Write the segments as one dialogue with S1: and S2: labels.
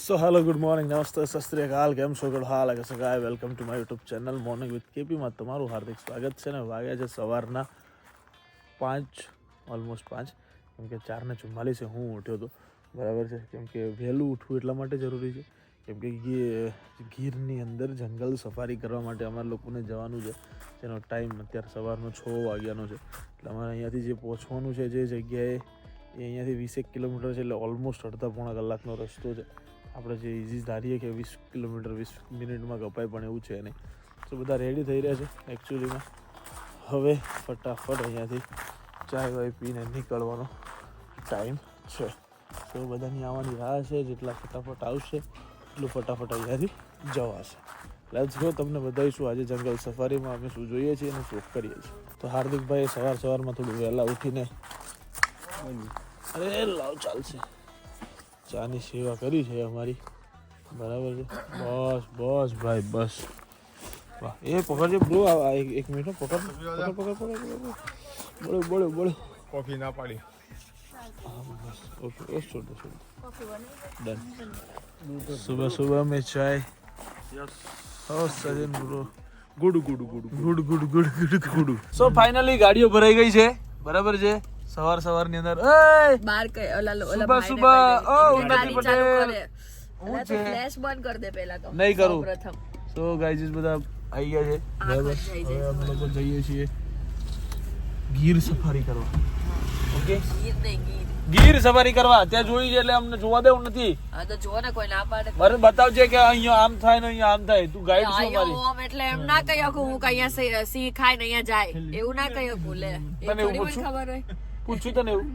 S1: So hello good morning नमस्ते सत श्री अकाल કેમ છો ગુડ હાલ કે સગાય welcome to my YouTube channel morning with KP માં તમારું હાર્દિક સ્વાગત છે ને વાગ્યા છે સવારના 5 ઓલમોસ્ટ 5 કેમ કે 4:44 હું ઉઠ્યો હતો બરાબર છે કેમ કે વહેલું ઉઠવું એટલા માટે જરૂરી છે કેમ કે ગીરની અંદર જંગલ સફારી કરવા માટે અમારા લોકોને જવાનું છે જેનો ટાઈમ અત્યારે સવારનો 6 વાગ્યાનો છે એટલે અમારે અહીંયાથી જે પહોંચવાનું છે જે જગ્યાએ એ અહીંયાથી 20 કિલોમીટર છે એટલે ઓલમોસ્ટ અડધા પોણા કલાકનો રસ્તો છે આપણે જે ઇઝી ધારીએ કે 20 કિલોમીટર 20 મિનિટમાં કપાય પણ એવું છે નહીં તો બધા રેડી થઈ રહ્યા છે એકચ્યુઅલીમાં હવે ફટાફટ અહીંયાથી ચાય વાય પીને નીકળવાનો ટાઈમ છે તો બધાની આવવાની રાહ છે જેટલા ફટાફટ આવશે એટલું ફટાફટ અહીંયાથી જવાશે લેટ્સ ગો તમને બતાવીશું આજે જંગલ સફારીમાં અમે શું જોઈએ છીએ અને શું કરીએ છીએ તો હાર્દિકભાઈ સવારમાં થોડું વહેલા ઉઠીને અરે લાવ ચાલશે ચાની સેવા કરી છે અમારી બરાબર છે બસ બસ ભાઈ બસ વાહ એ પકડજે બ્રો એક મિનિટ પકડ બોલો બોલો બોલો
S2: કોફી ના પાડી
S1: બસ ઓકે બસ છોડ દો ડન સુબહ સુબહ में चाय यस हाँ Sajan bro good good good good good good good good so finally गाड़ियों भराई गई છે બરાબર છે સવારની અંદર
S3: બાર કે ઓલા
S1: સુબહ ઓ ઉન્નતિ પટેલ
S3: હું છે ફ્લેશ બંધ કર દે પહેલા તો
S1: નહીં કરું
S3: પ્રથમ
S1: સો ગાઈઝ બધા આવી ગયા છે બરાબર હવે અમે લોકો જઈએ છીએ ગીર સફારી કરવા ઓકે ગીર સફારી કરવા ત્યાં જોઈ છે એટલે અમને જોવા દેવું નથી
S3: હા તો જો ને કોઈ ના પાડે
S1: મારે બતાવજે કે અહીંયા આમ થાય ને અહીંયા આમ થાય તું ગાઈડ છો મારી
S3: ઓમ એટલે એમ ના કહી શકું હું કે અહીંયા સિંહ ખાય ને અહીંયા જાય એવું ના કહી શકું લે
S1: તને એવું
S3: મને ખબર હોય
S1: પૂછ્યું તને એવું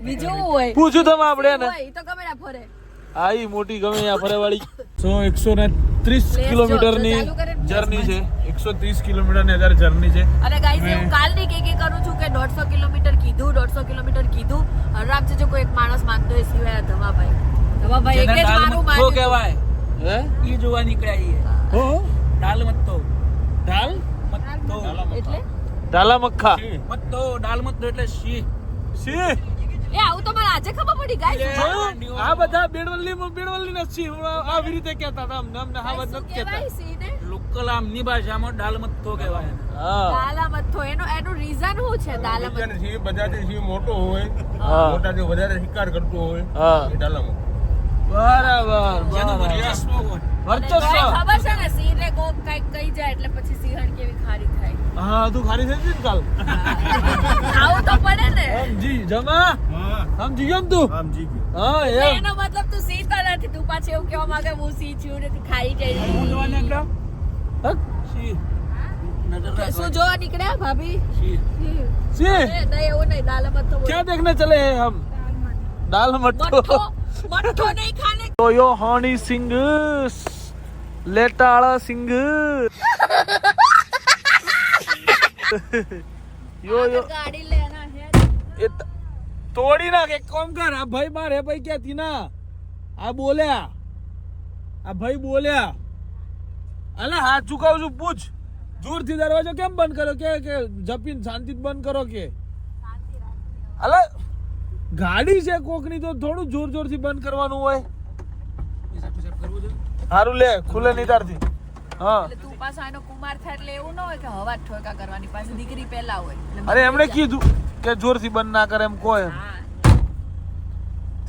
S3: બીજું હોય
S1: પૂછ્યું તમે આપણે ને
S3: હોય તો ગમે ના ફરે
S1: આ ઈ મોટી ગમે અહીંયા ફરેવાળી સો 130 કિલોમીટરની જર્ની છે 130 કિલોમીટરની અગર જર્ની છે
S3: અને ગાઈસ હું કાલ ની કે કરું છું કે 150 કિલોમીટર કીધું 150 કિલોમીટર કીધું હરામ છે જો કોઈ એક માણસ માંગતો હોય સિવાય ધમાભાઈ એક જ મારું માન્યું
S4: કહેવાય
S1: હે
S4: ઈ જોવા નીકળ્યા
S1: હો
S4: દાલ મત્તો
S1: ડાલ
S3: એટલે
S1: ડાલા મક્ખા
S4: મત્તો દાલ મત્તો એટલે શી
S1: સી
S3: એ આવું તો મને આજે ખબર પડી ગાઈસ
S1: આ બધા બેડવલ્લી નથી આવી રીતે કહેતા હતા અમને હા વાત નથી કહેતા
S3: કેવાય સિંહ ને
S4: લોકલ આમની ભાષામાં દાલ મત્તો કહેવાય
S1: હા
S3: દાલા મથ્થો એનું રીઝન શું છે દાલા મથ્થો
S2: સિંહ બધાથી સિંહ મોટો હોય
S1: હા
S2: મોટાથી વધારે શિકાર કરતો હોય
S1: હા
S2: એ ડાલામાં
S1: બરાબર
S4: જેનું
S1: બરાબર.
S4: વર્ચસ્વ હોય
S1: વર્ચસ્વ
S3: તને ખબર છે ને સિંહ ને કોક કઈક કહી જાય એટલે પછી સિંહણ કેવી ખારી થાય
S1: હા તું ખાલી થઈ ગઈ ને કાલ
S3: ખાવું તો પડે ને
S1: સમજી જમા
S2: હા
S1: સમજી ગયો ને તું
S2: આમ જી ગયો
S1: હા એમ
S3: એનો મતલબ તું સિંહ તો નથી તું પાછું એવું કહેવા માંગે હું સિંહ છું ને તું ખાઈ
S4: હું
S3: જાય
S4: જોવા નીકળ્યો
S1: હક?
S4: શી નજર રાખો
S3: શું જોવા નીકળ્યા ભાભી
S4: શી
S1: सी
S3: નહીં એવું નહીં દાલા મથ્થો
S1: क्या देखने चले हैं हम दाल मट्ठो
S3: મઠ્ઠો નહીં ખાને
S1: तो यो हनी सिंह लेटाड़ा सिंह यो यो
S3: ગાડી લેના હે
S1: ये तोड़ी ना के कौन कर आ भाई मारे भाई क्या थी ना आ बोल्या आ भाई बोल्या अला हाथ झुकाव છું પૂછ જોરથી દરવાજો કેમ બંધ કર્યો કે જપીન શાંતિ બંધ કરો કે અલા ગાડી છે કોકની તો થોડું જોરથી બંધ કરવાનું હોય
S4: પિસાબ કરવું છે
S1: હારું લે ખુલે નહીં તારથી હા
S3: એટલે તું પાછો એનો કુમાર થાય એટલે એવું ન હોય કે હવા જ ઠોકા કરવાની પાછી દીકરી પહેલા હોય એટલે
S1: અરે એમણે કીધું કે જોરથી બંધ ના કરે એમ કો એમ
S3: હા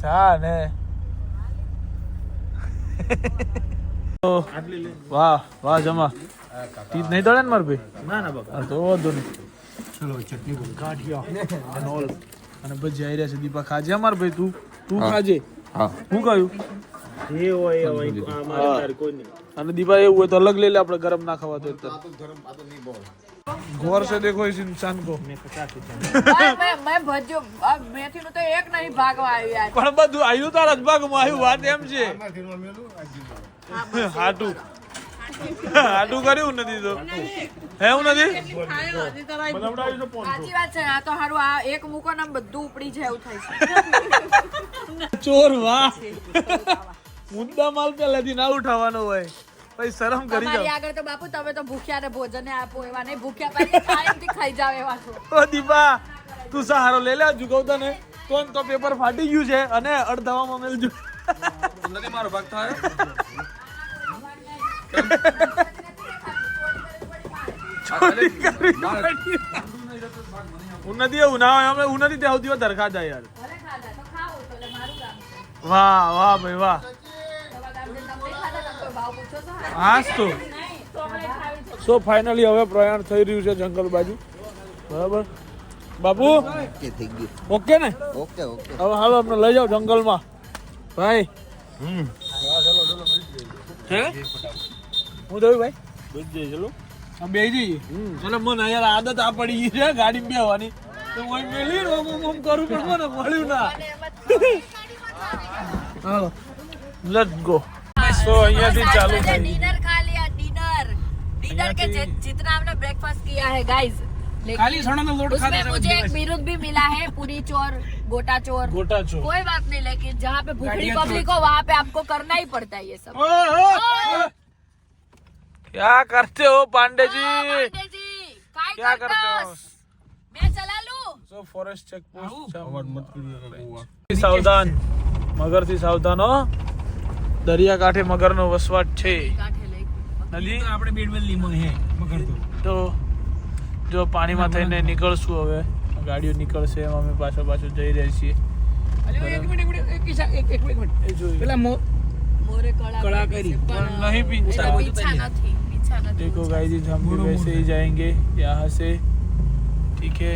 S1: જા ને વાહ વાહ જમા તીજ નહીં દોડે ને માર ભાઈ
S2: ના ના બકા
S1: તો વાંધો નહીં
S2: ચલો ચટણી બોલ
S1: ગાંઠિયા ઓલ અને પછી આવી રહ્યા છે દીપા ખાજે અમાર ભાઈ તું ખાજે હું કહ્યું
S2: એ હોય અમારે તાર કોઈ નહીં
S1: અને દીપા એવું હોય તો અલગ લઈ લે આપણે ગરમ ના ખાવા તો ગौर से देखो इस इंसान को
S3: મેં ભજ્યો મેથી નું તો એક નહીં ભાગવા આવ્યું યાર
S1: પણ બધું આવ્યું તારા જ ભાગમાં આવ્યું વાત એમ છે હાટું હાટું કર્યું નથી તો એવું નથી
S3: સાચી વાત છે આ તો હારું આ એક મૂકો ને બધું ઉપડી જાય એવું થાય છે
S1: ચોર વાહ મુદ્દા માલ પહેલાથી ના ઉઠાવવાનો હોય પછી શરમ કરી
S3: તમારી
S1: જાવ
S3: આગળ તો બાપુ તમે તો ભૂખ્યા ને ભોજન આપો એવા નહીં ભૂખ્યા પછી કાયમથી ખાઈ જાવ એવા છો
S1: ઓ દીપા તું સહારો લઈ લે જુગવતા ને તો પેપર ફાટી ગયું છે અને અડધાવામાં મેલજો
S4: નથી મારો ભાગ થાય
S1: ઉન્નતિ એવું ના હોય અમે ઉન્નતિ ત્યાં સુધી ધરખા જાય યાર વાહ વાહ ભાઈ વાહ હાસ તો સો ફાઇનલી હવે પ્રયાણ થઈ રહ્યું છે જંગલ બાજુ બરાબર બાપુ ઓકે ને
S2: ઓકે ઓકે
S1: હવે હાલો અમને લઈ જાઓ જંગલમાં ભાઈ હે હું દઉં ભાઈ ચલો બે જઈએ ચલો મને યાર આદત આ પડી ગઈ છે ગાડી બેવાની તો હું મેલી ઓમ કરું પણ મને મળ્યું ના હાલો લેટ્સ ગો સો અહીંયાથી ચાલુ થઈ
S3: डिनर खा लिया डिनर के जितना हमने ब्रेकफास्ट किया है गाइस
S4: ખાલી સણાનો લોટ
S3: उसमें मुझे एक बिरुद भी मिला है पूरी चोर गोटा चोर
S1: ગોટા છો
S3: कोई बात नहीं लेकिन जहाँ पे भूखड़ी पब्लिक हो वहाँ पे आपको करना ही पड़ता है ये सब
S1: क्या करते हो पांडे जी
S3: पांडे जी काय
S1: क्या करते हो
S3: करतोस? मैं चला लूं
S1: सो फॉरेस्ट चेक पोस्ट सावधान मगर થી સાવધાન હો દરિયા કાંઠે મગરનો વસવાટ છે
S3: काठे लेके
S1: નદી
S4: આપણે બેડવેલ લીમો હે મગર
S1: તો જો પાણીમાં થઈને નીકળશું હવે ગાડીઓ નીકળશે એમ અમે પાછળ જઈ રહ્યા છીએ
S4: એક મિનિટ
S1: એ જોયું
S4: પેલા
S3: मोरे कड़ा
S4: कड़ा करी।
S3: पर
S1: नहीं पीछा
S3: पीछा नहीं
S1: देखो गाइस हम भी वैसे ही जाएंगे यहाँ से ठीक है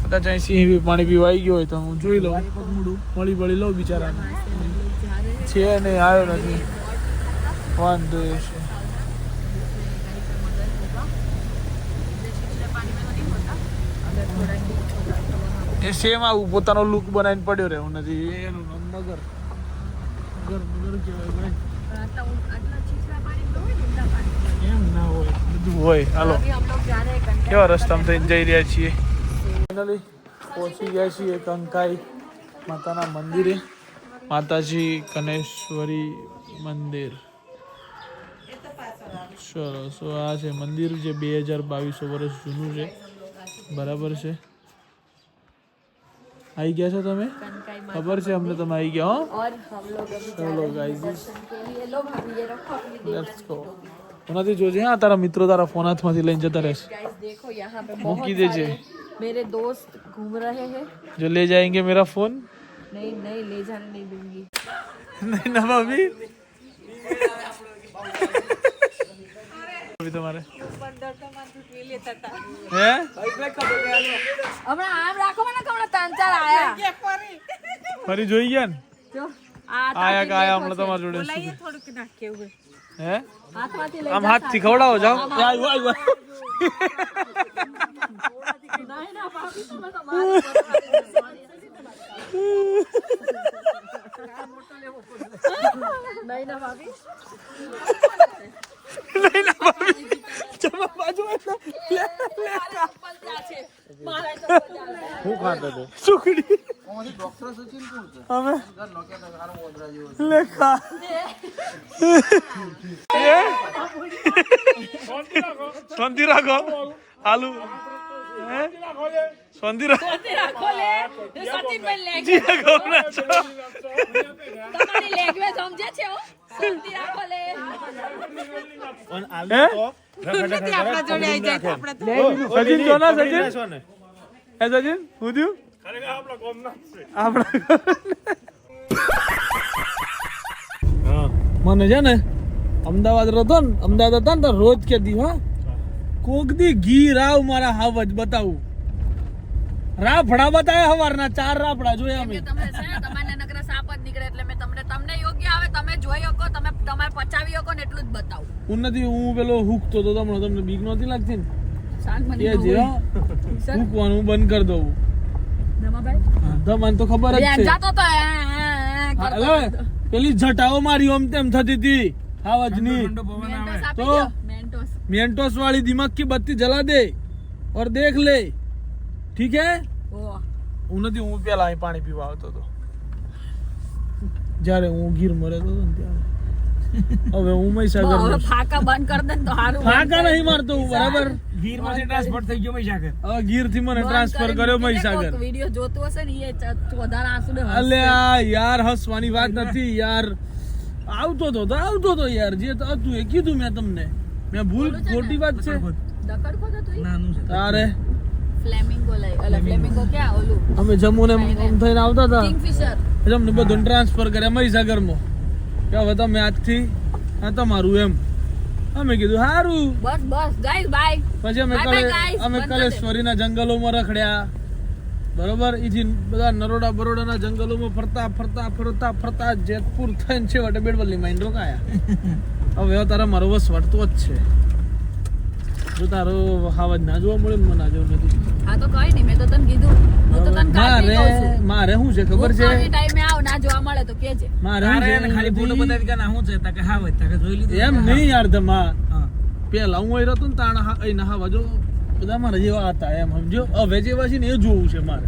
S1: कदाच અહીં સિંહ બી પાણી પીવાઈ ગયો હોય તો હું જોઈ લઉં મળી બળી લઉં બિચારાને છે ને આવ્યો નથી વાંધો એ છે એ સેમ આવું પોતાનો લુક બનાવીને પડ્યો રહ્યો નથી એનું નામ મગર મગર કહેવાય ભાઈ એમ ના હોય બધું હોય હાલો કેવા રસ્તામાં થઈને જઈ રહ્યા છીએ ફાઇનલી પહોંચી ગયા છીએ કંકાઈ માતાના મંદિરે માતાજી કનેશ્વરી મંદિર ચલો સો આ છે મંદિર જે 2200 વર્ષ જૂનું છે બરાબર છે आई गया છો તમે ખબર છે અમને તમે આવી ગયા હો
S3: और हम लोग अभी
S1: ચલો ગાઈસ
S3: के लिए लो भाभी ये रखो अपनी
S1: લેટ્સ ગो ઓનાથી જોજે હા તારા મિત્રો તારા ફોન હાથમાંથી લઈને જતા રહેશે
S3: गाइस देखो यहाँ पे
S1: મૂકી
S3: बहुत
S1: દેજે
S3: सारे मेरे दोस्त घूम रहे हैं
S1: जो ले जाएंगे मेरा फोन
S3: नहीं नहीं ले जाने नहीं दूंगी
S1: नहीं ना भाभी अभी तुम्हारे हैं
S3: હમણાં આમ રાખો મને કે હમણાં ત્રણ ચાર આયા
S1: ફરી જોઈ ગયા ને
S3: જો
S1: આયા કે આયા હમણાં તમારી જોડે
S3: બોલાઈએ થોડુંક નાખે હવે
S1: હે
S3: હાથમાંથી લઈ
S1: આમ હાથથી ખવડાવો જાઓ આવ્યો આવ્યો
S3: નહીં ના ભાભી તમે તો નહીં ના ભાભી
S1: નહીં ના ભાભી જમા બાજુ હું ખાતો તો સુખડી અમે લેખા શાંતિ રાખો આલુ શાંતિ રાખો
S3: ખોલે સચિન ભાઈ લેગ
S1: જી ગોના છો
S3: તમારી લેંગ્વેજ સમજે છે હો શાંતિ રાખો લે
S1: હે
S3: આપણા જોડે આવી જાય આપણે તો
S1: સચિન જો ના સચિન હે સચિન હું થયું મને છે ને અમદાવાદ રહેતો ને અમદાવાદ હતા ને તો રોજ કેતી હા કોક દી ઘી રાવ મારા હાવજ બતાવું રાફડા બતાવ્યા હવારના 4 રાફડા જોયા અમે
S3: તમે છે ને તમારે નકરા સાપ જ નીકળે એટલે મેં તમને યોગ્ય આવે તમે જોઈ શકો તમે તમારે પચાવી શકો ને એટલું જ બતાવું
S1: હું નથી હું પેલો હુકતો તો તમને બીક નહોતી લાગતી ને
S3: શાંત
S1: એ જે હુકવાનું બંધ કરી દઉં તમને તો ખબર જ છે
S3: જાતો તો
S1: અલે પેલી ઝટાઓ મારી ઓમ તેમ થતી હતી આવાજની
S3: મેન્ટોસ આપી
S1: તો?
S3: દો મેન્ટોસ
S1: मेंटोस वाली दिमाग की बत्ती जला दे और देख ले ठीक है
S3: ઓ
S1: હું નથી હું પેલા અહીં પાણી પીવા આવતો હતો જ્યારે હું ગીર મરેતો હતો ને ત્યારે હવે હું મહીસાગર
S3: હવે ફાકા બંધ કરી દે ને તો સારું.
S1: ફાકા નહીં મારતો હું, બરાબર.
S4: ગીરમાંથી ટ્રાન્સફર થઈ ગયો મહીસાગર.
S1: હવે ગીર થી મને ટ્રાન્સફર કર્યો મહીસાગર.
S3: વિડિયો જોતો હશે ને એ વધારે આંસુ ને
S1: અલ્યા યાર હસવાની વાત નથી યાર. આવતો તો યાર, જે તો હતું એ કીધું મેં તમને. મેં ભૂલ ખોટી વાત છે
S3: ડકડ ખોદો તું
S4: નાનું છે.
S1: તારે.
S3: ફ્લેમિંગો લઈ અલે ફ્લેમિંગો ક્યાં ઓલું
S1: અમે જમ્મુ ને આમ થઈને આવતા હતા,
S3: કિંગફિશર.
S1: અમને બધું ટ્રાન્સફર કર્યા મહીસાગરમાં કે હવે તમે આજથી આ તમારું એમ. અમે કીધું સારું.
S3: બસ ગાઈસ બાય.
S1: પછી અમે
S3: Bye bye guys.
S1: અમે
S3: બંધ
S1: કલેશ્વરીના જંગલોમાં રખડ્યા, બરોબર. ઈથી બધા નરોડા બરોડાના જંગલોમાં ફરતા જેતપુર થઈને છેવટે બેડવલની માઈન રોકાયા. હવે તારા મારો વસવાટ તો જ છે. જો તારો હાવજ ના જોવા મળે ને મને ના જોવું નથી.
S3: હા તો કઈ નહીં, મેં તો તને કીધું. હું તો તને કાલથી કહું છું.
S1: મારે શું છે ખબર છે,
S3: ટાઈમે આવ, ના જોવા મળે તો કેજે.
S1: મારે શું
S4: તારે
S1: છે
S4: એને ખાલી ફોટો બતાવી કે ના હું છે તાકે હા હોય તાકે જોઈ લીધું.
S1: એમ નહીં યાર. ધમા
S4: હા.
S1: પેલા હું રહ્યો હતો ને તાણ અહીંના હાવજો બધા મારા જેવા હતા એમ, સમજો. હવે જેવા છે ને એ જોવું છે મારે.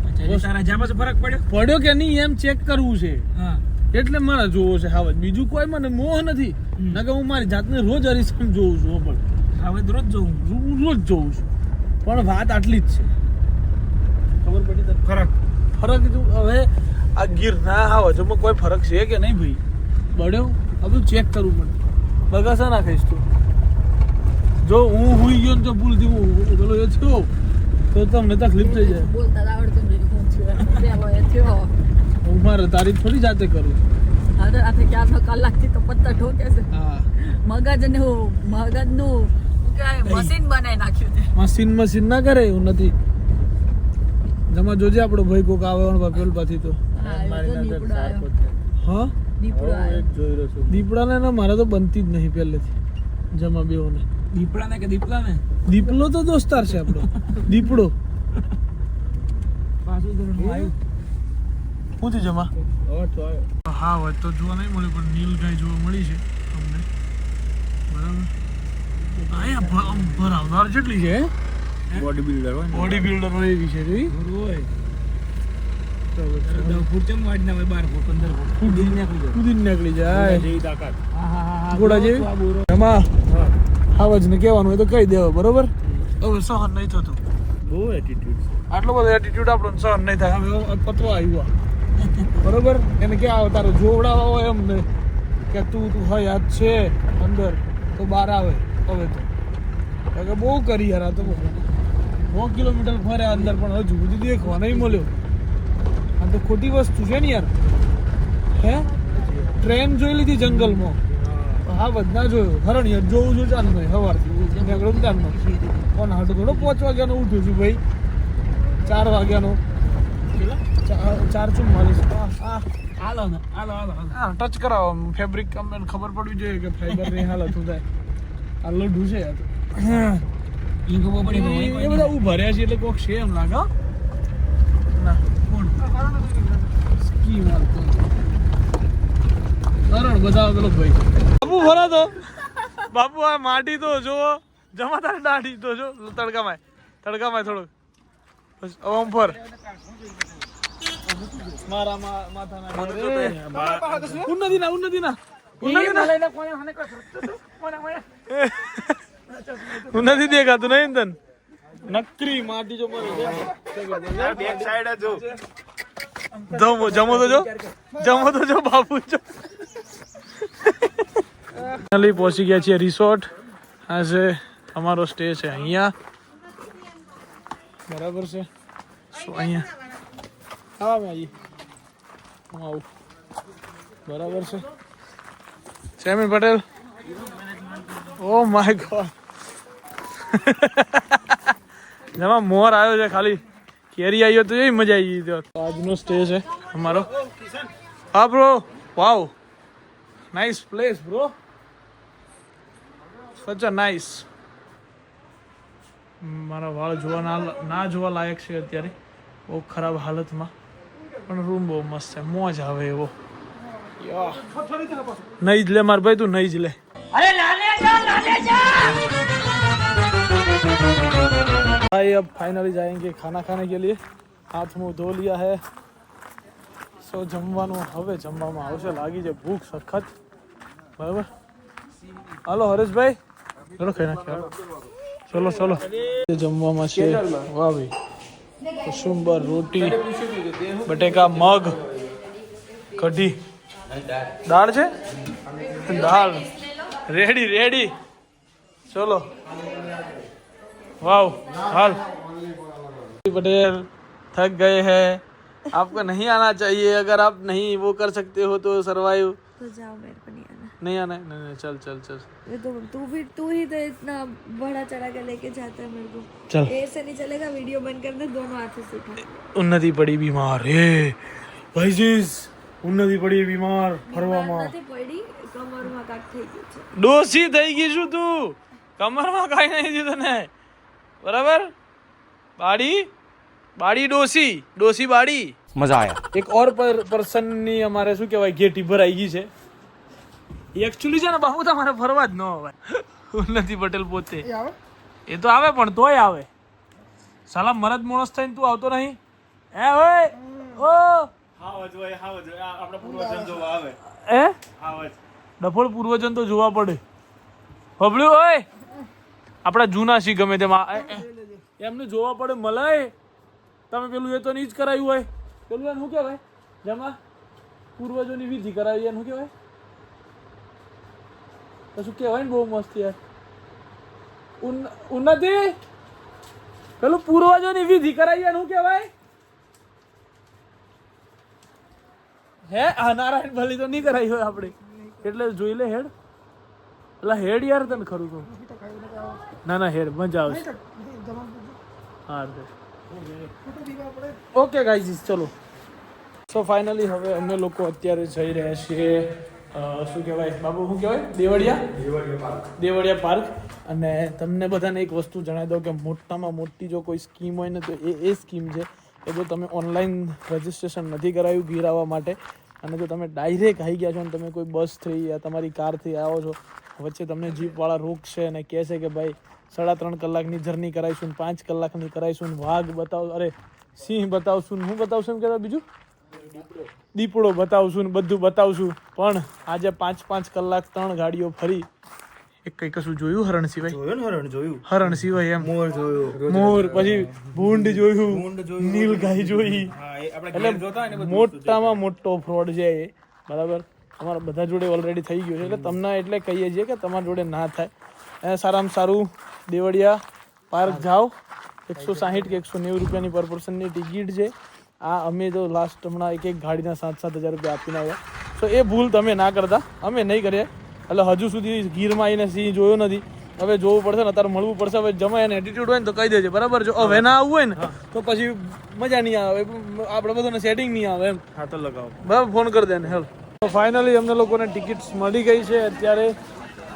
S4: અચ્છા, એટલે તારા જા પાસે ફરક
S1: પડ્યો કે નહીં એમ ચેક કરવું છે,
S4: હા.
S1: એટલે મારે જોવો છે હાવજ. બીજું કોઈ મને મોહ નથી. નકર હું મારી જાતને રોજ અરીસામાં જોઉં છું. પણ
S4: હવે રોજ જોઉં
S1: હું રોજ જોઉં છું. પણ વાત આટલી જ છે. ખબર પડી તને? ફરક જો હવે આ ગીરના હાવજોમાં કોઈ ફરક છે કે નહીં ભાઈ? બળ્યો આ બધું ચેક કરવું પડે. બગાસા ના ખાઈશ તું. જો હું હુઈ ગયો ને જો ભૂલથી હું પેલો એ થયો તો તમને તકલીફ થઈ જાય.
S3: બોલતા જ આવડતું નહીં. હું થયો પેલો એ થયો.
S1: હું મારે તારીફ થોડી જાતે કરું.
S3: હા તો આથી ક્યારનો કલાકથી તો પત્તા ઠોકે છે.
S1: હા,
S3: મગજનું શું કહેવાય, મશીન બનાવી નાખ્યું છે.
S1: મશીન ના કરે એવું નથી. જમા જોજે આપણો ભાઈ કોક આવે પેલ પાછી તો.
S3: હા, એ તો દીપડો આવ્યો.
S1: હા,
S3: દીપડો આવ્યો.
S1: દીપડાને ને મારે તો બનતી જ નહીં પહેલેથી. જમા બેઓને
S4: દીપડાને કે દીપલાને
S1: દીપલો તો દોસ્તાર છે આપણો. દીપડો
S4: પાછું ધોરણ આવ્યું.
S1: શું થયું જમા? હા વાત તો જોવા નહીં મળી, પણ નીલગાય જોવા મળી છે અમને, બરાબર. અહીંયા ભરાવદાર જેટલી છે.
S2: બોડી બિલ્ડર હોય
S1: બોડી બિલ્ડર હોય એવી છે જોઈ.
S4: હોય 10 ફૂટ કેમ વાડ ના હોય 12 ફૂટ 15 ફૂટ
S1: કૂદીને નીકળી જાય.
S2: જેવી તાકાત.
S1: ઘોડા જેવી. એમાં હાવજ ને કહેવાનું હોય તો કહી દેવા, બરોબર. હવે સહન નહીં થતું.
S2: બહુ એટીટ્યુડ છે.
S1: આટલો બધો એટીટ્યુડ આપણો સહન નહીં થાય. હવે પતરો આવ્યો, બરોબર. એને ક્યાં આવે તારો જોવડાવા હોય એમ ને કે તું હોય યાદ છે અંદર તો બહાર આવે. હવે તો કારણ કે બહુ કરી યાર. આ તો 9 કિલોમીટર ફર્યા અંદર, પણ હજુ સુધી દેખવા નહીં મળ્યો. આ તો ખોટી વસ્તુ છે ને યાર. હે, ટ્રેન જોઈ લીધી જંગલમાં, હા બધા જોયું. હરણિયા જોવું છું ચાલ નહીં સવારથી નીકળ્યો ને ચાલનો. કોણ હાટો થોડો 5 વાગ્યાનો ઉઠ્યો છું ભાઈ, 4 વાગ્યાનો. 4:44.
S4: હાલો ને હાલો
S1: હા, ટચ કરાવો ફેબ્રિક. અમને ખબર પડવી જોઈએ કે ફાઈબરની હાલત શું થાય. આ લોઢું છે આ તો.
S4: ઈ ખબર પડી ગઈ
S1: એ બધા ઉભા રહ્યા છે એટલે કોક છે એમ લાગે. હો? ના કોણ સ્કી મારતો હરણ બધા પેલો ભાઈ. બાપુ ભરા તો બાપુ આ માટી તો જો જમા તારી દાઢી તો જો તડકામાં થોડોક બસ આમ ફર મારા માથાના ઉન્નતિ ના ઉન્નતિ દેખાતું નહીં તન નકરી માટી જો મને
S2: બેક સાઈડ જો.
S1: જમો તો જો બાપુ જો. ફાઇનલી પહોંચી ગયા છીએ રિસોર્ટ. આ છે અમારો સ્ટે છે અહીંયા, બરાબર છે. સો અહીંયા હા મેં આવી હું આવું, બરાબર છે. Semi Patel, oh my God. જેમાં મોર આવ્યો છે, ખાલી કેરી આવ્યો તો એવી મજા આવી ગઈ. તો આજનો સ્ટે છે અમારો. હા bro, wow, nice place bro, such a nice. મારા વાળ જોવા ના જોવા લાયક છે અત્યારે, બહુ ખરાબ હાલતમાં, પણ રૂમ બહુ મસ્ત છે, મોજ આવે એવો. નહીં જ લે માર ભાઈ, તું નહીં જ લે. भाई अब फाइनली जाएंगे खाना खाने के लिए. हाथ मुंह धो लिया है. સો જમવાનું હવે જમવામાં આવશે. લાગી છે ભૂખ સખત. બરાબર. હાલો હરેશભાઈ, ચલો ખાઈ નાખ્યો. ચલો ચલો જમવામાં છે. વાહ ભાઈ, કસુંબર રોટી, બટેકા, મગ, કઢી, દાળ છે, દાળ રેડી રેડી. ચલો वाव हाल पटेल थक गए हैं. आपको नहीं आना चाहिए. अगर आप नहीं वो कर सकते हो तो सरवाइव.
S3: तो जाओ, मेरे को नहीं आना.
S1: नहीं आना है. नहीं चल चल चल.
S3: ये तो तू ही तो इतना बड़ा चढ़ा के लेके जाता है मेरे को.
S1: चल.
S3: ऐसे नहीं चलेगा. वीडियो बंद कर दे. दोनों हाथों से उठा.
S1: उन्नति पड़ी बीमार. हे भाई जीस, उन्नति पड़ी बीमार ફરવામાં.
S3: નથી પડી, કમરમાં કાટ થઈ ગયું છે.
S1: ડોસી થઈ ગઈ છું તું. કમરમાં કાઈ નહીં થયું તને. બરાબર. બાડી બાડી ડોસી, ડોસી બાડી.
S2: मजा आया.
S1: એક ઓર પર્સનની અમારે શું કહેવાય ઘેટી ભરાઈ ગઈ છે. એકચ્યુઅલી છે ને બહુ તમારે ફરવા જ ન આવે. ઉન્નતિ પટેલ પોતે એ તો આવે પણ તોય આવે. સાલા મરદ માણસ થઈને તું આવતો નહીં. હે ઓય ઓ
S2: હાવજ હોય આપણા પૂર્વજન જોવા આવે.
S1: એ
S2: હાવજ
S1: ડફોળ પૂર્વજન તો જોવા પડે. બબલ્યું ઓય આપણા જૂના સી ગમે તેમાં એમને જોવા પડે. મલાય તમે પેલું એ તો નહીં જ કરાયું હોય. પેલું એનું શું કહેવાય જમા પૂર્વજોની વિધિ કરાવી એનું શું કહેવાય? કશું કહેવાય ને બહુ મસ્ત યાર. ઉન્નતિ પેલું પૂર્વજોની વિધિ કરાવી એનું શું કહેવાય? હે આ નારાયણ ભલી તો નહીં કરાવી હોય આપણે એટલે જોઈ લે હેડ. એટલે હેડ યાર તને ખરું કહું. ના ના હેડ મજા આવશે. હા ઓકે ગાઈઝ ચલો. સો ફાઇનલી હવે અમે લોકો અત્યારે જઈ રહ્યા છીએ શું કહેવાય બાબુ શું કહેવાય દેવળિયા પાર્ક. અને તમને બધાને એક વસ્તુ જણાવી દઉં કે મોટામાં મોટી જો કોઈ સ્કીમ હોય ને તો એ સ્કીમ છે કે જો તમે ઓનલાઈન રજિસ્ટ્રેશન નથી કરાવ્યું ગીર આવવા માટે અને જો તમે ડાયરેક્ટ આવી ગયા છો અને તમે કોઈ બસથી યા તમારી કારથી આવો છો, વચ્ચે તમને જીપવાળા રોકશે અને કહેશે કે ભાઈ 3.5 કલાકની જર્ની કરાવીશું, 5 કલાકની કરાવીશું, વાઘ બતાવ અરે સિંહ બતાવશું, હું બતાવશું એમ કહેતા બીજું દીપડો બતાવશું ને બધું બતાવશું. પણ આજે 5 કલાક 3 ગાડીઓ ફરી એક કઈ કશું જોયું હરણ સિવાય? હરણ સિવાય એમ મોર, પછી ભૂંડ જોયું, નીલગાય જોઈ. એટલે મોટામાં મોટો ફ્રોડ છે એ. બરાબર. અમારા બધા જોડે ઓલરેડી થઈ ગયું છે એટલે તમને એટલે કહીએ છીએ કે તમારા જોડે ના થાય. અને સારામાં સારું દેવળિયા પાર્ક જાઓ. 160 કે 190 રૂપિયાની પર પર્સનની ટિકિટ છે. આ અમે તો લાસ્ટ હમણાં એક ગાડીના 7,000 રૂપિયા આપીને આવ્યા. સો એ ભૂલ તમે ના કરતા, અમે નહીં કરીએ. એટલે હજુ સુધી ગીરમાં આવીને સિંહ જોયો નથી. હવે જોવું પડશે ને, અત્યારે મળવું પડશે. હવે જમાય એને એટીટ્યુડ હોય ને તો કહી દેજે. બરાબર. જો હવે ના આવવું હોય ને તો પછી મજા નહીં આવે, આપણે બધાને સેટિંગ નહીં આવે એમ.
S2: હા તો લગાવો.
S1: બરાબર. ફોન કરી દે ને. હેલ તો ફાઇનલી અમને લોકોને ટિકિટ્સ મળી ગઈ છે અત્યારે.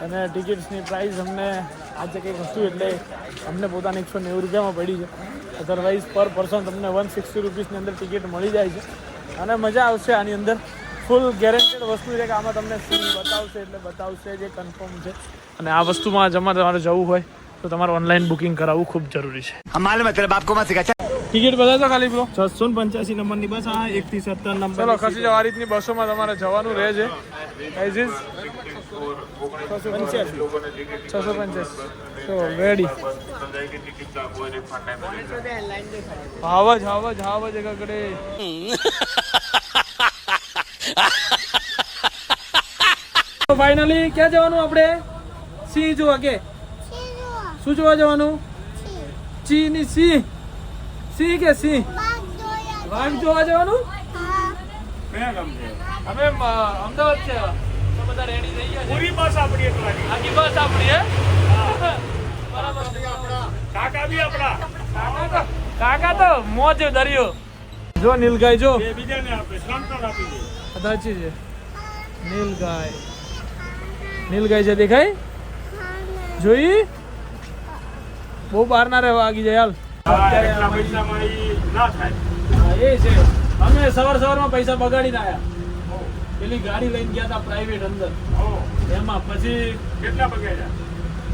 S1: અને ટિકિટ્સની પ્રાઇસ અમને આજે કંઈક હતું એટલે અમને પોતાને 190 રૂપિયામાં પડી છે. અધરવાઇઝ પર પર્સન તમને 160 રૂપીસની અંદર ટિકિટ મળી જાય છે. અને મજા આવશે આની અંદર. ફૂલ ગેરંટેડ વસ્તુ છે કે આમાં તમને સિંહ બતાવશે એટલે બતાવશે જે કન્ફર્મ છે. અને આ વસ્તુમાં તમારે જવું હોય તો તમારે ઓનલાઈન બુકિંગ કરાવવું ખૂબ જરૂરી છે. ટિકિટ બતાવજો ખાલી બ્રો.
S2: 685 નંબરની બસ. આ 1 થી 17 નંબર.
S1: ચલો ખસી જાવ. આ રીતની બસોમાં તમારે જવાનું રહે છે. 685 ચલો રેડી. હાવજ એકડે. ફાઇનલી ક્યાં જવાનું આપણે? સિંહ જોવા. કે શું જોવા જવાનું? સિંહ કે સિંહ વાઘ જોવા જવાનું? અમે અમદાવાદ છે તો બધા રેડી થઈ ગયા છે.
S2: પૂરી બસ આપણી એકલાની.
S1: આખી બસ આપણી હે? બરાબર.
S2: કાકા બી આપણા.
S1: કાકા તો મોજ દરિયો. જો નીલગાય જો.
S2: બે બીજાને આપે. 3 આપી દે.
S1: સાચી છે. નીલગાય છે દેખાય? જોઈ? બહુ બહાર ના રહેવા આગી જાય. હાલ
S2: એટલા પૈસામાં ઈ ના થાય.
S1: એ છે. અમે સવારમાં પૈસા બગાડીને આવ્યા. પેલી ગાડી લઈને ગયા હતા પ્રાઇવેટ અંદર. એમાં પછી
S2: કેટલા બગાડ્યા?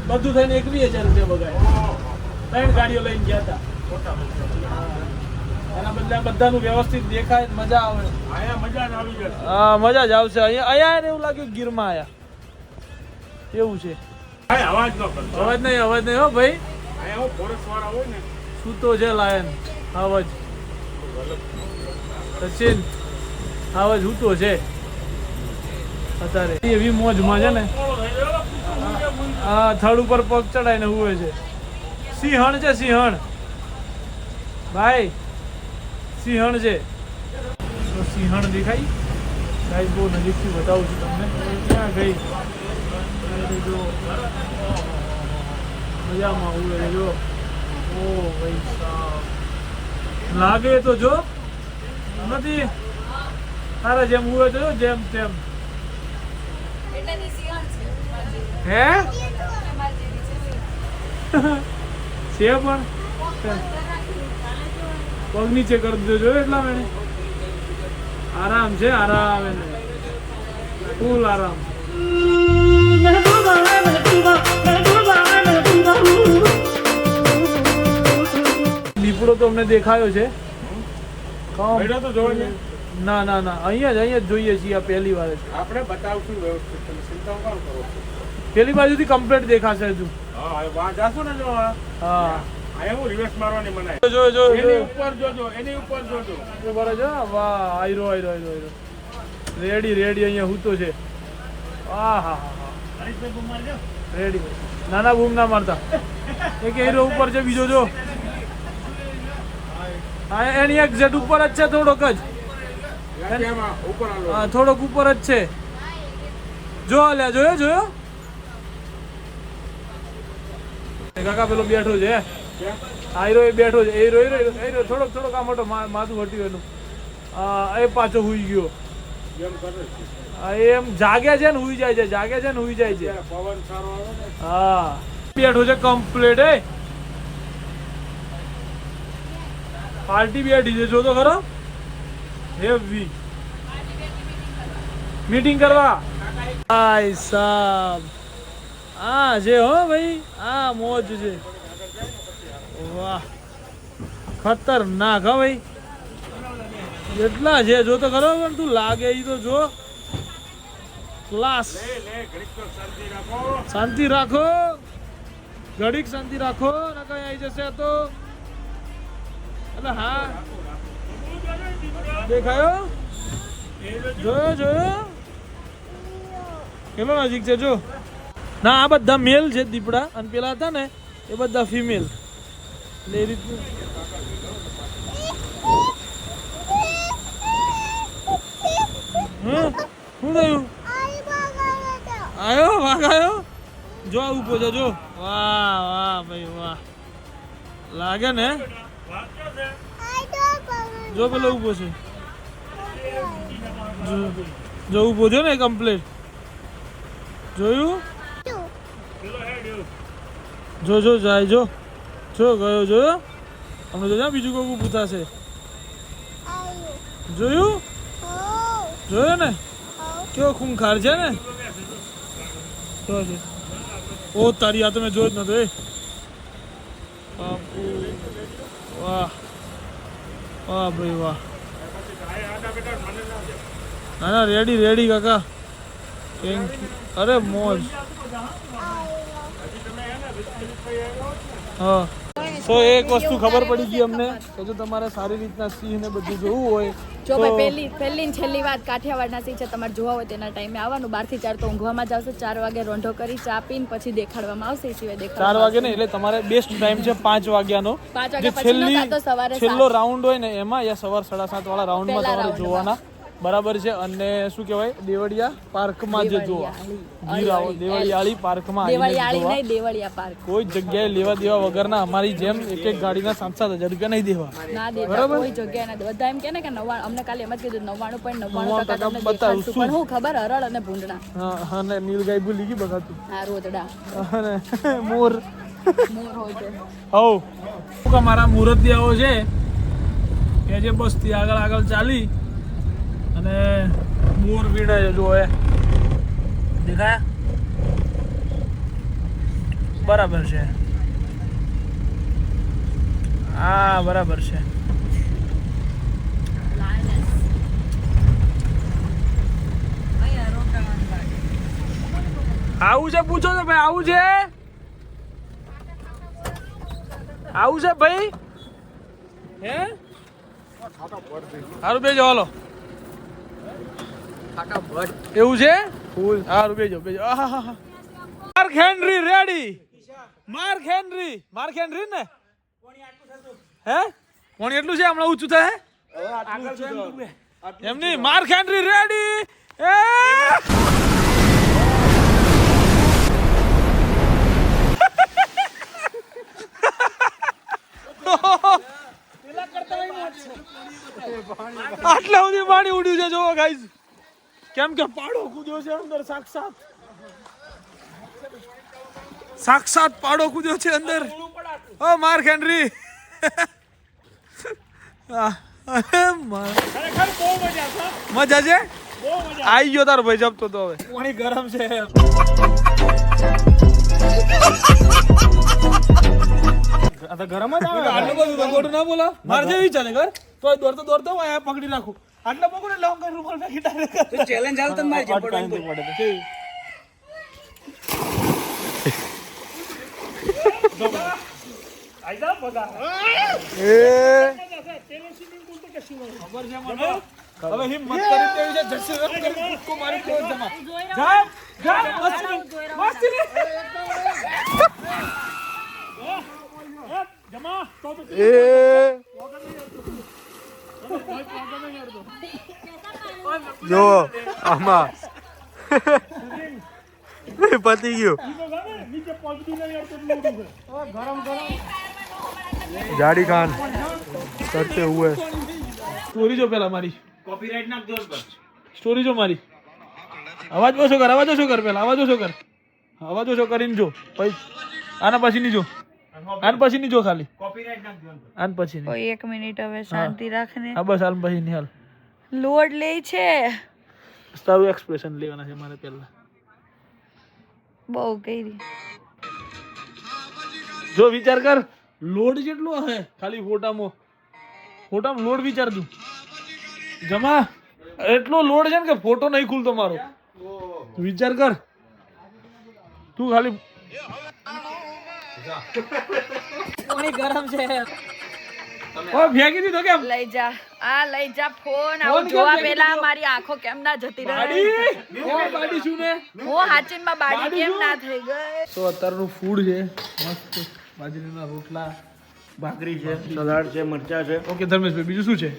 S1: બધું થઈને 21,000 રૂપિયા બગાડ્યા. 3 ગાડીઓ લઈને ગયા હતા. એના બદલે બધાનું વ્યવસ્થિત દેખાય, મજા આવે.
S2: અહીંયા મજા જ આવી જશે.
S1: હા મજા જ આવશે. અહીંયા એવું લાગ્યું ગીરમાં આયા. એવું છે
S2: ભાઈ અવાજ ન કરતો
S1: અવાજ નહીં હો ભાઈ
S2: અહીંયા હું ફોરેસ્ટ વાળા હોય ને
S1: સૂતો છે લાયન આવાજ સચિન આવાજ સૂતો છે અત્યારે એવી મોજમાં છે ને હા થડ ઉપર પગ ચડાઈને હુવે છે સિંહણ છે સિંહણ ભાઈ સિંહણ છે તો સિંહણ દેખાય ગાઈસ બહુ નજીકથી બતાવું છું તમને ક્યાં ગઈ જો મજામાં હુવે છે જો ઓ ભાઈ સાહેબ લાગે તો જો નથી તારા જેમ હુવે તો જો જેમ તેમ હે છે પણ પગ નીચે કરી દીધો જો એટલા મેં આરામ છે આરામ એને ફૂલ આરામ દીપડો તો અમને દેખાયો છે
S2: બેઠો તો જોઈ લે
S1: ના ના ના અહીંયા જ જોઈએ છીએ આ પહેલી વાર જ
S2: આપણે બતાવશું વ્યવસ્થિત તમે ચિંતા કોણ કરો
S1: પેલી બાજુથી કમ્પ્લીટ દેખાશે હજુ
S2: હા હવે વાં જાશો ને જો
S1: હા
S2: અહીંયા હું રિવર્સ મારવાની મનાય
S1: જો જો
S2: એની ઉપર જોજો એની ઉપર જોજો
S1: બરાબર છે વાહ આયરો રેડી અહીંયા હૂતો છે હા હા રેડી નાના બૂમ ના મારતા એક હીરો ઉપર છે બીજો જો હા એની એક ઝેડ ઉપર જ છે થોડોક જ
S2: એમાં ઉપર આલો
S1: હા થોડોક ઉપર જ છે જો અલ્યા જોયો કાકા પેલો બેઠો છે આયરો એ બેઠો છે હીરો થોડોક આ મોટો માથું હટ્યું એનું એ પાછો હુઈ ગયો
S2: એમ કરે છે
S1: એમ જાગે છે ને હુઈ જાય છે
S2: પવન સારો આવે ને
S1: હા બેઠો છે કમ્પ્લીટ એ પાર્ટી બેઠી છે જો તો ખરો હેવી મીટિંગ કરવા ભાઈ સાહેબ હા છે હો ભાઈ હા મોજ છે વાહ ખતરનાક હો ભાઈ એટલા છે જો તો ખરો પણ તું લાગે ઈ તો જો ક્લાસ શાંતિ રાખો ઘડીક શાંતિ રાખો ને કઈ આવી જશે તો એટલે હા દેખાયો જોયો કેટલો નજીક છે જો ના આ બધા મેલ છે દીપડા અને પેલા હતા ને એ બધા ફિમેલ એટલે એ રીતનું શું થયું આયો વાઘ આયો જો ઉભો છે જો વાહ ભાઈ વાહ લાગે ને જો પેલો ઉભો છે જો ઉભો છે ને કમ્પ્લીટ જોયું જો જાય જો ગયો જોયો અમને તો બીજું કોઈ ઊભું થશે જોયો ને કેવો ખૂંખાર છે ને ઓ તારી આ તો મેં જોયો જ નતો એ બાપુ વાહ ભાઈ વાહ ના રેડી કાકા થેન્ક યુ અરે મોજ હા તો એક વસ્તુ ખબર પડી ગઈ અમને કે જો તમારે સારી રીતના સિંહ ને બધું જોવું હોય
S3: જો ભાઈ પહેલી ને છેલ્લી વાત કાઠિયાવાડના સિંહ છે તમારે જોવા હોય તેના ટાઈમે આવવાનું 12 થી 4 તો ઊંઘવામાં જ આવશે 4 વાગે રોંઢો કરી ચા પીને પછી દેખાડવામાં આવશે સિવાય
S1: 4 વાગે નહીં એટલે તમારે બેસ્ટ ટાઈમ છે 5 વાગ્યાનો
S3: 5 વાગ્યા પછી તો સવારે
S1: છેલ્લો રાઉન્ડ હોય ને એમાં યા સવાર 7:30 વાળા રાઉન્ડમાં તમારે જોવાના બરાબર છે અને શું કહેવાય દેવળિયા પાર્કમાં જ જોવા દેવળિયાળી પાર્કમાં
S3: દેવળિયા પાર્ક
S1: કોઈ જગ્યાએ લેવા દેવા વગરના અમારી જેમ એક ગાડીના 7,000 રૂપિયા નહીં દેવા
S3: ના દેતા કોઈ જગ્યાએ ના બધા એમ કે ને કે 99 અમને કાલે એમ જ કીધું 99.99% તમને દેખાડશું પણ હું ખબર હરળ અને ભૂંડણા
S1: હા અને નીલગાય ભૂલી ગઈ બગાતું
S3: હા રોતડા
S1: અને મોર
S3: હોય છે
S1: હવ મારા મુરતિયાઓ છે કે જે બસથી આગળ ચાલી અને મોર વીણે છે જો એ દેખાયા બરાબર છે હા બરાબર છે આવું છે પૂછો તો ભાઈ આવું છે ભાઈ હે હારું બેજો હાલો એવું છે હારું બેજો આહાહા. Mark Henry ready Mark Henry ને હે કોણ એટલું છે હમણાં ઊંચું થાય એમ નહીં માર્ક હેનરી રેડી એ આટલા સુધી પાણી ઉડ્યું છે જોવો ગાઈસ કેમ કે પાડો કૂદ્યો છે અંદર સાક્ષાત પાડો કૂદ્યો છે અંદર ઓ માર્ક હેનરી મજા છે આઈ ગયો તારો ભાઈ જપતો તો હવે પાણી ગરમ છે ગરમ જ આવે આટલું બધું રગોડું ના બોલો માર જેવી ચાલે કર તો દોડતો આ પકડી રાખું આટલા પકડે લાવ કર રૂમાલ ફેંકી ડાયરેક્ટ ચેલેન્જ હાલ તને માર પડે આઈદા બગા એ ખબર છે મને હવે હિંમત કરી તેવી છે જશે કરી કુકો મારી તો જમા જા મસ્તી જમા એ જો આમાં પતી ગયું જાડી ખાન કરતે હુએ સ્ટોરી જો પેલા મારી
S2: કોપીરાઈટ નાખ દો બસ
S1: સ્ટોરી જો મારી અવાજ ઓછો કર પેલા અવાજ ઓછો કરીને જો પછી આના પછી ની જો આન પછી ની જો ખાલી
S2: કોપીરાઈટ નાખ દો
S1: આન પછી ની
S3: કોઈ 1 મિનિટ હવે શાંતિ રાખને
S1: હા બસ આન પછી ની હાલ
S3: લોડ લે છે
S1: તારું એક્સપ્રેશન લેવાના છે મારે પહેલા
S3: બહુ કરી
S1: જો વિચાર કર લોડ જેટલો હે ખાલી ફોટામાં લોડ વિચાર તું જમા એટલો લોડ છે ને કે ફોટો નહીં ખુલતો મારો વિચાર કર તું ખાલી પાણી ગરમ છે ઓ ફેંકી દીધો કેમ
S3: લઈ જા ફોન આવું જોવા પેલા મારી આંખો કેમ ના જતી રહે
S1: બાડી શું ને
S3: હું હાચીનમાં બાડી કેમ ના થઈ ગઈ
S1: તો અત્યારનું ફૂડ છે મસ્ત બાજરીના રોટલા
S2: ભાખરી છે સલાડ છે મરચા છે
S1: ઓકે ધર્મેશભાઈ બીજું શું છે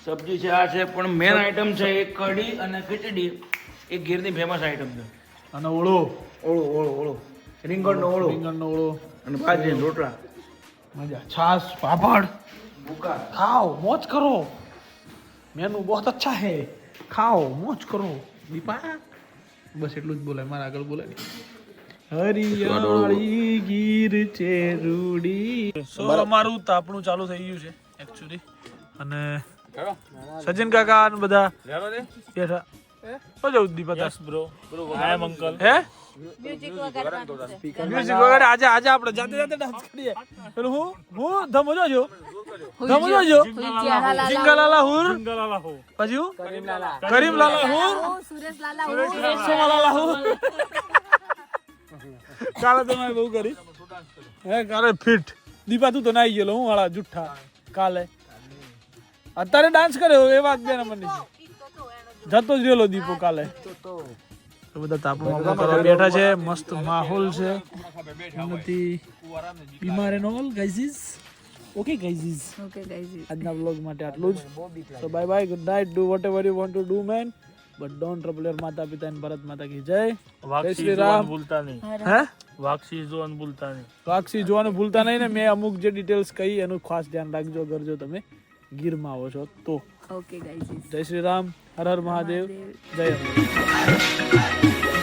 S2: સબ્જી છે આ છે પણ મેન આઈટમ છે એક કઢી અને ખીચડી એક ગીરની ફેમસ આઈટમ છે
S1: અને ઓળો
S2: રીંગણનો ઓળો અને ભાજી અને રોટલા
S1: મજા છાસ પાપડ ખાઓ મોજ કરો મેનુ બહુત અચ્છા હે ખાઓ મોજ કરો દીપા બસ એટલું જ બોલાય મારા આગળ બોલાય હરિયાળી ગીર ચેરુડી સો અમારું તાપણું ચાલુ થઈ ગયું છે એકચ્યુઅલી અને સજન કાકા અને બધા બેઠા હો જાઉં દીપા યસ બ્રો આઈ એમ અંકલ હે મ્યુઝિક વગાડે આજે આપણે જાતે ડાન્સ કરીએ પેલું હું ધમજો જિંગલાલા હુર પછી કરીમ લાલા હુર સુરેશ લાલા હુર કાલે તો મેં બહુ કરી હે કાલે ફિટ દીપા તું તો નાઈ ગયેલો હું વાળા જુઠ્ઠા કાલે અત્યારે ડાન્સ કર્યો એ વાત બે નંબરની જતો જ રહેલો દીપો કાલે બધા તાપણું કરવા બેઠા છે મસ્ત માહોલ છે નથી બીમાર and all guys okay guys આજના વ્લોગ માટે આટલું જ તો bye bye good night do vote ever you want to do man but don't trouble your માતા પિતા એન્ડ ભારત માતા કી જય જય શ્રી રામ ભૂલતા નહીં હે વાક્ષી જોવાનું ભૂલતા નહીં ને મેં અમુક જે ડિટેલ્સ કહી એનું ખાસ ધ્યાન રાખજો અગર જો તમે ગીરમાં આવો છો તો
S3: ઓકે ગાઈઝ
S1: જય શ્રી રામ હર હર મહાદેવ જય અંબે